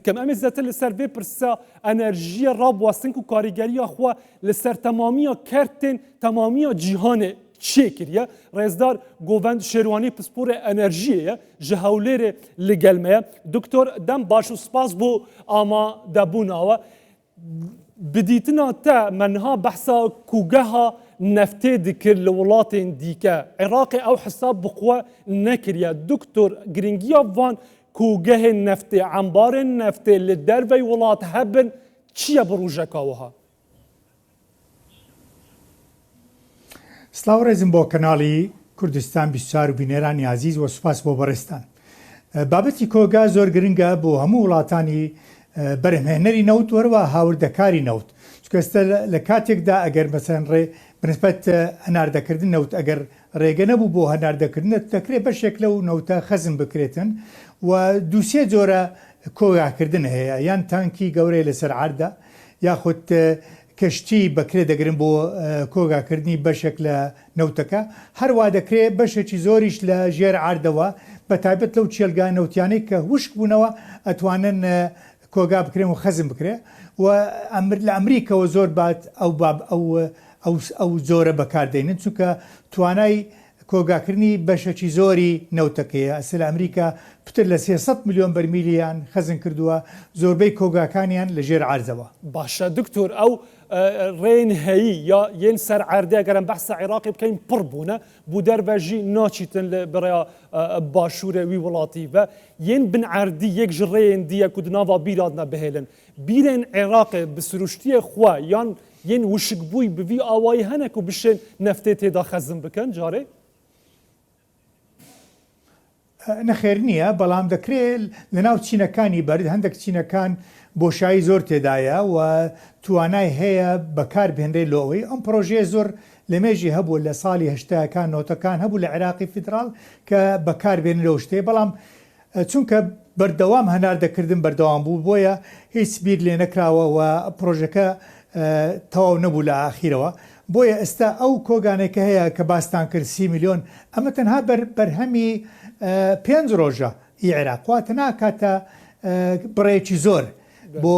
كم ام زت لسر في برسا انرژی راب واسن کو کاریگری خو لسر تمامی کرتن تمامی جهان چیکریه رزدار گووند شیروانی پسپور انرژی جهولر لگلمه دکتر دم باشو سپاس بو اما دبوناوه بديتنا تا منها بحثا كوجها نفتي ذكر لولات ديكا عراقي او حساب بقوة نكريا دكتور جرينجيا فان كوجه النفتي عنبار النفتي اللي الدربي ولات هبن چيا بروجكاوها سلاو رزم بو كنالي كردستان بسار بينيراني عزيز وسپاس بو برستان بابتي كوجا زور جرينجا بو همو ولاتاني برهمهنري نوت وروا هاوردكاري نوت چکسته لکاتێک دا ئەگەر مەسەن ڕێ بنسبەت هەناردەکردن نەوت ئەگەر ڕێگە نەبوو بۆ هەناردەکردن دەکرێت بەشێک لەو نەوتە خەزم بکرێتن و دووسێ جۆرە کۆگاکردن هەیە یان تانکی گەورەی لەسەر عاردا یاخود کەشتی بەکرێ دەگرن بۆ کۆگاکردنی بەشێک لە نەوتەکە هەروە دەکرێت بەشێکی زۆریش لە ژێر عاردەوە بەتایبەت لەو چێلگای نەوتیانەی کە وشک بوونەوە ئەتوانن کۆگا بکرێن و خەزم بکرێ و لە ئەمریکەوە زۆر بات ئەو زۆرە بەکاردێنن چونکە توانای کۆگاکردنی بەشێکی زۆری نەوتەکەیە ئەسە لە ئەمریکا پتر لە 300 میلیۆن بەرمیلیان خەزم کردووە زۆربەی کۆگاکانیان لە ژێر عارزەوە باشە دکتۆر ئەو ڕێن هەیی یا یەن سەر عاردەیە گەرم بەحسە عێراقی بکەین پڕ بوونە بوو دەربەژی ناچیتن لە بڕیا باشوورە وی وڵاتی بە یەن بن عاردی یەک ژ ڕێن دیە کو دناوا بیرادنە بهێلن بیرên عێراقê bi siruştiyê xwe yan yên wişikbûyî bi vî awayî hene ku bişên neftê têda xezm bikin carê نەخێر نییە بەڵام دەکرێت لە ناو چینەکانی بەرد هەندێک چینەکان بۆشایی زۆر تێدایە و توانای هەیە بەکار بهێنرێ لەوەی ئەم پرۆژێ زۆر لە مێژی هەبوو لە ساڵی هەشتاکان نۆتەکان هەبوو لە عێراقی فیدرال کە بەکار بێن لەو شتێ بەڵام چونکە بەردەوام هەناردەکردن بەردەوام بوو بۆیە هیچ بیر لێ نەکراوە و پرۆژەکە تەواو نەبوو لە ئاخیرەوە بۆیە ئێستا ئەو کۆگانێکە هەیە کە باستان کرد 30 میلیۆن ئەمە تەنها بەرهەمی 5 ڕۆژە عێراقواتە ناکاتە بڕێکی زۆر بۆ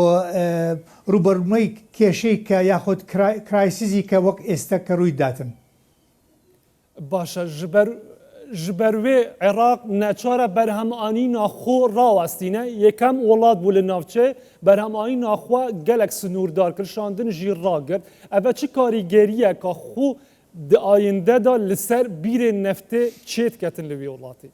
ڕوبەرمەی کێشەی کە یاخود کرایسیزی کە وەک ئێستا کە ڕووی داتن باشە ji ber wê Iraq neçare berhemanîna xwe rawestîne yekem welat bû li navçe berhemanîna xwe gelek sinûrdar kir şandin jî ragir ev çi karîgeriye ka xwe di ayînde da li ser bîrên neftê çê diketin li vî welatê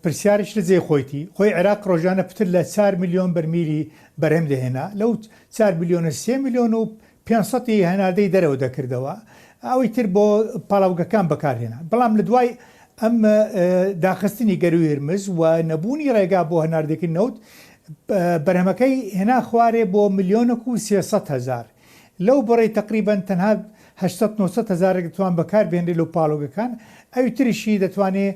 پرسیارش لە جێ خۆیتی خۆی عێراق ڕۆژانە پتر لە 4 میلیۆن بەرمیلی بەرهەم دەهێنا لەو 4 میلیۆنە 3 میلیۆن و 500 هەناردەی دەرەوە دەکردەوە ئەوەی تر بۆ پاڵاوگەکان بەکارهێنا بەڵام لە دوای ئەم داخستنی گەروی هرمز و نەبوونی ڕێگا بۆ هەناردێکی نەوت بەرهەمەکەی هێنا خوارێ بۆ 1,300,000 لەو بڕێ تقریبان تەنها 800-900,000 دەتوان بەکار بێنێ لەو پاڵۆگەکان ئەوی تریشی دەتوانێت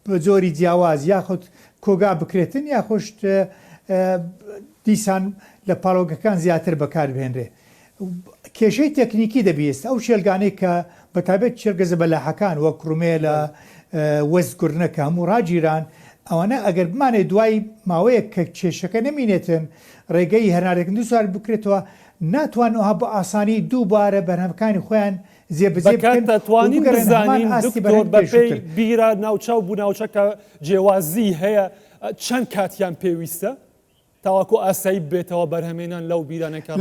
بە جۆری جیاواز یاخود کۆگا بکرێتن یاخۆشت دیسان لە پاڵۆگەکان زیاتر بەکار بهێنرێ کێشەی تەکنیکی دەبیست ئەو شێلگانەی کە بەتابێت چێرگەزە بەلاحەکان وەک کوڕمێ لە وەزگورنەکە هەموو ڕاگیران ئەوانە ئەگەر بمانێ دوای ماوەیە کە کێشەکە نەمینێتن ڕێگەی هەنارێکن دو سال بکرێتەوە ناتوانەوە بە ئاسانی دووبارە بەرهەمەکانی خۆیان دەتوانین بزانین دکتۆر بەپێی بیرە ناوچەو بوو ناوچەکە جێوازی هەیە چەند کاتیان پێویستە تاواکو ئاسایی بێتەوە بەرهەمێنان لەو بیرانەکە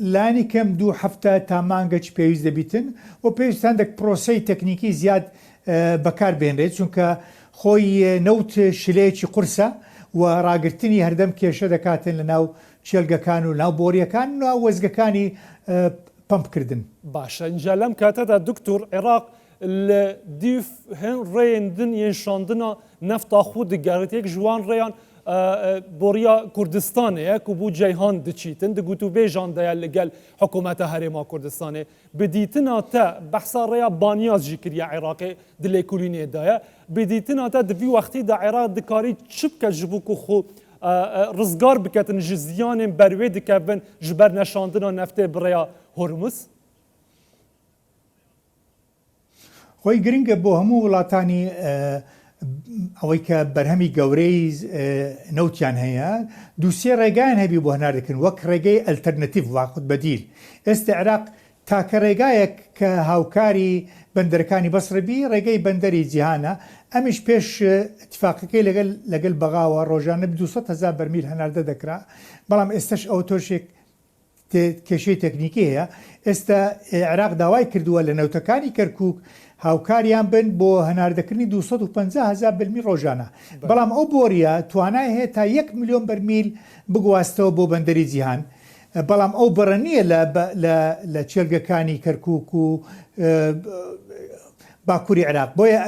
لانی کەم 2 هەفتە تا مانگەچ پێویست دەبیتن و پێویستان دەک پرۆسەی تەکنیکی زیاد بەکار بێنرێت چونکە خۆی نەوت شلەیەکی قورسە و ڕاگررتنی هەردەم کێشە دەکاتن لە ناو چێلگەکان و ناو بۆریەکان و وەزگەکانی پمپکردن باشە اینجا لەم کاتەدا دکتۆر عێراق لە دیف هێن ڕێندن یێنشاندنا نەفتا خو دەگەڕێت ژوان ڕێیان بۆریا کوردستانەیە و بوو جەیهان دچیتن دەگوت و بێژاندەیە لەگەل حکوومەتە هەرێما کوردستانê بدیتنا te behsa rêya baniyaz jî kiriye Iraqê di lêkolînêdayê bidîtina te di vî wextî de Iraq dikarî çi bike ji bo ku xwe rizgar biketin ji ziyanên berwê dikevin ji ber neşandina neftê bi rêya Hormuz خۆی گرنگە بۆ هەموو وڵاتانی ئەوەی کە بەرهەمی گەورەی نەوتیان هەیە دووسێ ڕێگایان هەبی بۆ هەناردەکردن وەک ڕێگەی ئەلتەرنەتیڤ واخود بەدیل. ئێستا عێراق تاکە ڕێگایەک کە هاوکاری بەندەرەکانی بەسڕبی ڕێگەی بەندەری جیهانە، ئەمیش پێش اتفاقەکەی لەگەڵ بەغاوە ڕۆژانە 200,000 بەرمیل هەناردە دەکرا، بەڵام ئێستش ئەو تۆشێک کێشەی تەکنیکی هەیە. ئێستا عێراق داوای کردووە لە نەوتەکانی کەرکووک هاوکاریان بن بۆ هەناردەکردنی 250,000 بەرمیل ڕۆژانە، بەڵام ئەو بۆریە توانای هەیە تا 1 ملیۆن بەرمیل بگواستەوە بۆ بەندەری جیهان، بەڵام ئەو بەڕە نییە لە چێلگەکانی کەرکووک و باکووری عێراق. بۆیە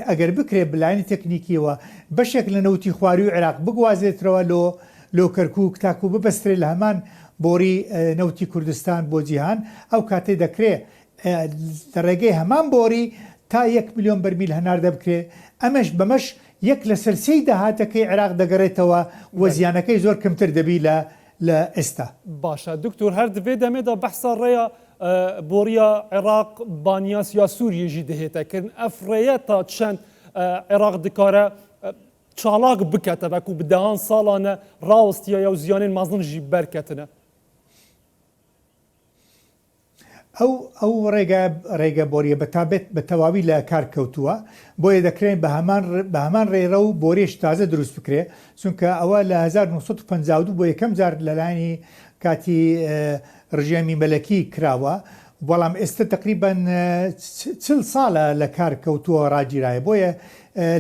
ئەگەر بکرێ بلایانی تەکنیکیەوە بەشێک لە نەوتی خواروی و عێراق بگوازێتەوە لۆ کەرکووک تاکو ببەسترێ لە هەمان بۆری نەوتی کوردستان بۆ جیهان، ئەو کاتێ دەکرێ لە ڕێگەی هەمان بۆری تا 1 ملیۆن بەرمیل هەناردە بکرێ. ئەمەش بەمەش یەک لە سەرسەی داهاتەکەی عێراق دەگەڕێتەوە وە زیانەکەی زۆر کەمتر دەبی لە ئێستا. باشە دکتۆر، هەر دەبێ دەمێدا بەحسا ڕێیا بۆریە عێراق بانیاس یا سووریەژی دەهێتەکردن ئەف ڕێیە تا چەند عێراق دکارە چالاک بکەتە بەکو بدەهان ساڵانە ڕاوستیە یا و زیانên مەزن ژی بەرکەتنە. ئەو ڕێگە بۆریە بەتابێت بە تەواوی لە کار کەوتووە، بۆیە دەکرێن بە هەمان ڕێرە و بۆرێش تازە دروست بکرێ، چونکە ئەوە لە 1952 بۆ یەکەم جار لەلایانی کاتی ڕژێمی مەلەکی کراوە، بەڵام ئێستا تقریبان 40 ساڵە لە کار کەوتووە ڕاگیرایە، بۆیە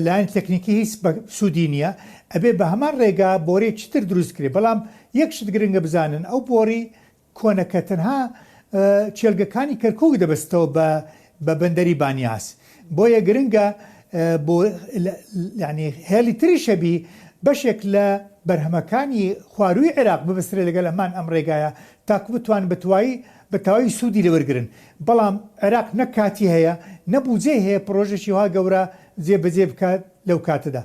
لایەن تەکنیکی هیچ سوودی نییە، ئەبێ بە هەمان ڕێگا بۆرێ چتر دروست کرێ. بەڵام یەکشت گرنگە بزانن ئەو بۆری کۆنەکە تەنها چێلگەکانی کەرکووک دەبستەوە بە بەندەری بانیاس، بۆیە گرنگە بۆ ینی هێلی تری شەبی بەشێک لە بەرهەمەکانی خواروی عێراق ببەسترێ لەگەڵ ئەمان ئەم ڕێگایە تاکو بتوان بە تەواوی سوودی لەوەرگرن. بەڵام عێراق نەک کاتی هەیە نەبووجێ هەیە پرۆژێکی وا گەورە جێبەجێ بکات لەو کاتەدا.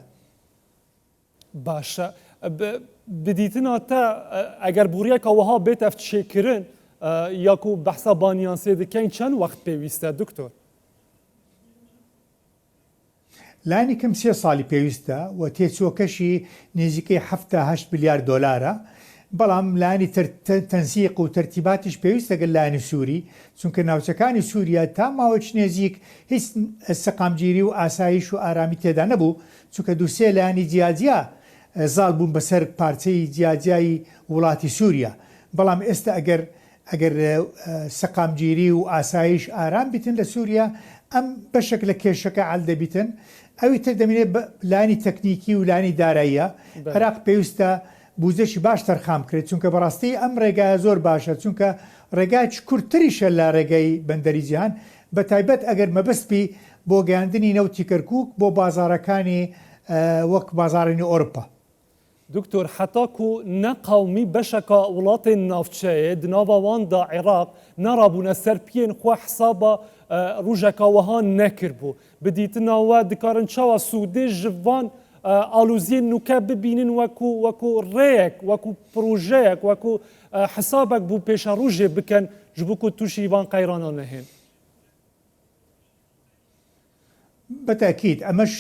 باشە بدیتنا تا ئەگەر بوریەکەوەها بێت ئەف چێکردن یاکو بەحسا بانیانسێ دەکەین چەند وەخت پێویستە دکتۆر؟ لانی کەم 3 ساڵی پێویستە و تێچۆکەشی نزیکەی 7-8 میلیارد دۆلارە، بەڵام لانی تەنسیق و تەرتیباتیش پێویستە گەل لایەنی سووری، چونکە ناوچەکانی سووریا تا ماوەی نێزیک هیچ سەقامگیری و ئاسایش و ئارامی تێدا نەبوو، چونکە دووسێ لایەنی جیاجیا زاڵ بوون بەسەر پارچەی جیاجیایی وڵاتی سووریا. بەڵام ئێستا ئەگەر سەقامگیری و ئاسایش ئارام بیتن لە سووریا، ئەم بەشێک لە کێشەکە عەل دەبیتن. ئەوی تر دەمێنێت لانی تەکنیکی و لانی داراییە عێراق پێویستە بوزەشی باش تەرخام کرێت، چونکە بەڕاستی ئەم ڕێگایە زۆر باشە، چونکە ڕێگای کورتتریشە لە ڕێگەی بەندەری جیهان، بە تایبەت ئەگەر مەبەستبی بۆ گەیاندنی نەوتی کەرکووک بۆ بازارەکانی وەک بازارانی ئۆروپا. دکتۆر حتاکو نەقەومی بەشەکە وڵاتên ناوچەیە دناوەواندا عێراق نەڕابوونە سەر پێن خوا حسابە ڕوژەکەوەها نەکردبوو بدیتنەوە دکارن چاوە سوودێ ژڤان ئالوزیên نوکە ببینن وەکو ڕێیەک وەکو پرۆژەیەک وەکو حسابێک بوو پێشە ڕوژێ بکەن ji bo ku تووشی وان قەیرانان نەهێن. بەتاکید ئەمەش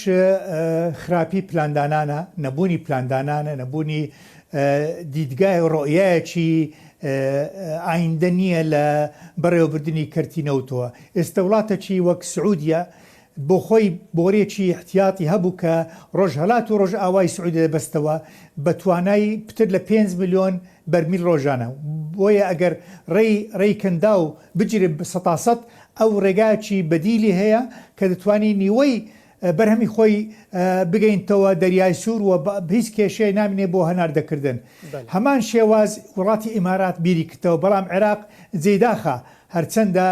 خراپی پلاندانانە، نەبوونی پلاندانانە، نەبوونی دیدگای ڕۆیەکی ئایندە نییە لە بەڕێوەبردننی کەرتینەوتەوە. ئێستا وڵاتێکی وەک سعودیە بۆ خۆی بۆرێکی احتیاتی هەبوو کە ڕۆژهەلات و ڕۆژ ئاوای سعودی دەبەستەوە بە توانای پتر لە 5 ملیۆن بەرمیل ڕۆژانە، بۆیە ئەگەر ڕێی کەندا و بگیرێ 100% ئەو ڕێگاکی بەدیلی هەیە کە دەتوانی نیوەی بەرهەمی خۆی بگەینتەوە دەریای سوور و هیچ کێشەی نامینێ بۆ هەناردەکردن. هەمان شێواز وڵاتی ئیمارات بیری کردەوە، بەڵام عێراق جێداخە هەرچەندە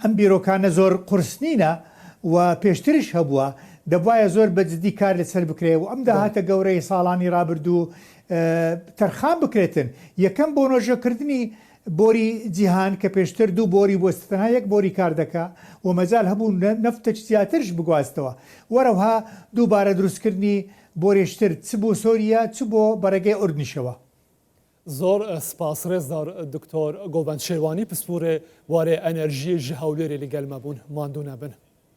ئەم بیرۆکانە زۆر قورسنینە و پێشتریش هەبووە، دەبایە زۆر بەجددی کار لەسەر بکرێ و ئەم داهاتە گەورەی ساڵانی ڕابردوو تەرخان بکرێتن. یەکەم بۆ نۆژەکردنی بۆری جیهان کە پێشتر 2 بۆری بۆ تەنها 1 بۆری کار دەکا و مەجال هەبوو نەفتە زیاترش بگواستەوە. وەرەوها دووبارە دروستکردنی بۆرێشتر چ بۆ سۆریا چ بۆ بەرەگەی ئوردنیشەوە. زۆر سپاس ڕێزدار دکتۆر گۆڤەند شێوانی پسپورێ وارێ ئەنەرژیە ژی هەولێرێ لەگەڵمە بوون ماندوو نەبن.